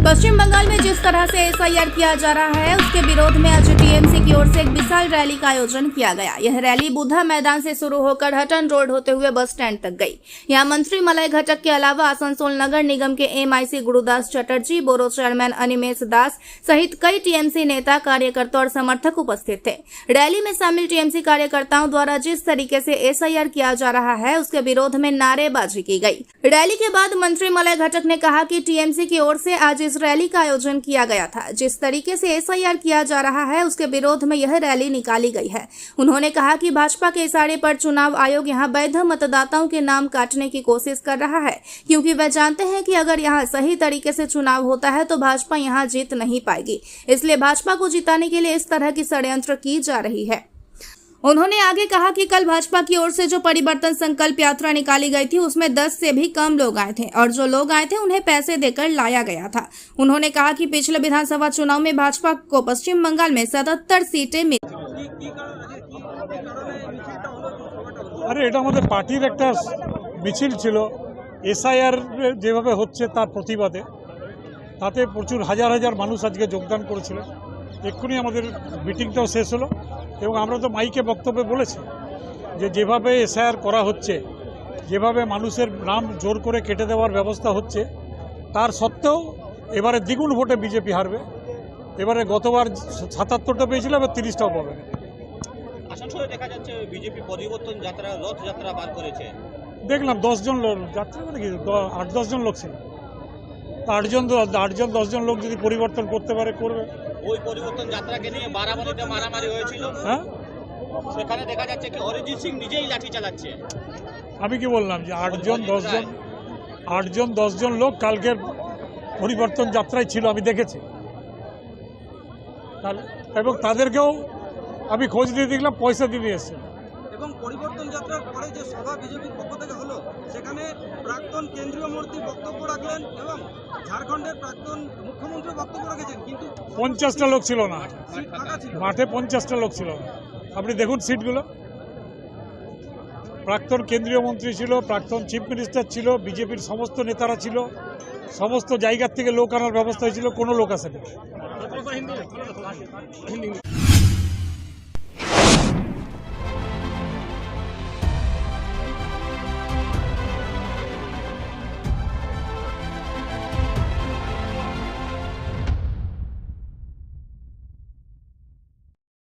पश्चिम बंगाल में जिस तरह से एसआईआर किया जा रहा है उसके विरोध में आज टीएमसी की ओर से एक विशाल रैली का आयोजन किया गया। यह रैली बुद्धा मैदान से शुरू होकर हटन रोड होते हुए बस स्टैंड तक गई। यहां मंत्री मलय घटक के अलावा आसनसोल नगर निगम के MIC Gurudas Chatterjee, borough chairman Animesh Das सहित कई टीएमसी नेता, कार्यकर्ता और समर्थक उपस्थित थे। रैली में शामिल टीएमसी कार्यकर्ताओं द्वारा जिस तरीके से एसआईआर किया जा रहा है उसके विरोध में नारेबाजी की गई। रैली के बाद मंत्री मलय घटक ने कहा कि टीएमसी की ओर से आज इस रैली का आयोजन किया गया था। जिस तरीके से एसआईआर किया जा रहा है उसके विरोध में यह रैली निकाली गई है। उन्होंने कहा कि भाजपा के इशारे पर चुनाव आयोग यहां वैध मतदाताओं के नाम काटने की कोशिश कर रहा है, क्योंकि वे जानते हैं कि अगर यहां सही तरीके से चुनाव होता है तो भाजपा यहां जीत नहीं पाएगी। इसलिए भाजपा को जिताने के लिए इस तरह की षड्यंत्र की जा रही है। उन्होंने आगे कहा कि कल भाजपा की ओर से जो परिवर्तन संकल्प यात्रा निकाली गई थी उसमें 10 से भी कम लोग आए थे और जो लोग आए थे उन्हें पैसे देकर लाया गया था। उन्होंने कहा कि पिछले विधानसभा चुनाव में भाजपा को पश्चिम बंगाल में 77 सीटें मिली। अरे এটা আমাদের পার্টির একটা মিছিল ছিল এসআইআর যেভাবে হচ্ছে তার প্রতিবাদে। তাতে প্রচুর হাজার হাজার মানুষ আজকে যোগদান করেছিলেন। এক্ষুনি আমাদের মিটিংটাও শেষ হলো এবং আমরা তো মাইকে বক্তব্যে বলেছি যে যেভাবে এসআইআর করা হচ্ছে, যেভাবে মানুষের নাম জোর করে কেটে দেওয়ার ব্যবস্থা হচ্ছে, তার সত্ত্বেও এবারে দ্বিগুণ ভোটে বিজেপি হারবে। এবারে গতবার ৭৭টা পেয়েছিল, এবার ৩০টাও পাবে। আসানসোলে দেখা যাচ্ছে বিজেপি পরিবর্তন যাত্রা রথযাত্রা বার করেছে। দেখলাম ১০ জন যাত্রী, মানে কি ৮-১০ জন লোক ছিল। ৮-১০ জন লোক যদি পরিবর্তন করতে পারে করবে। ওই পরিবর্তন যাত্রাকে নিয়ে বারাবারিতে মারামারি হয়েছিল। হ্যাঁ, সেখানে দেখা যাচ্ছে কি অরিজিৎ সিং নিজেই লাঠি চালাচ্ছে। আমি কি বললাম যে ৮-১০ জন লোক কালকের পরিবর্তন যাত্রায় ছিল, আমি দেখেছি। এবং তাদেরকেও আমি খোঁজ দিয়ে দেখলাম পয়সা দিয়ে এসছে। এবং পরিবর্তন যাত্রার পরে যে সভা বিজেপির পক্ষ থেকে হলো সেখানে প্রাক্তন কেন্দ্রীয় মন্ত্রী বক্তব্য রাখলেন এবং ঝাড়খণ্ডের প্রাক্তন মুখ্যমন্ত্রী বক্তব্য রেখেছেন, কিন্তু ৫০টা লোক ছিল না সিট ফাঁকা ছিল। মাঠে, ৫০টা লোক ছিল না। আপনি দেখুন সিটগুলো। প্রাক্তন কেন্দ্রীয় মন্ত্রী ছিল, প্রাক্তন চিফ মিনিস্টার ছিল, বিজেপির সমস্ত নেতারা ছিল, সমস্ত জায়গার থেকে লোক আনার ব্যবস্থা হয়েছিল, কোনো লোক আসেনি।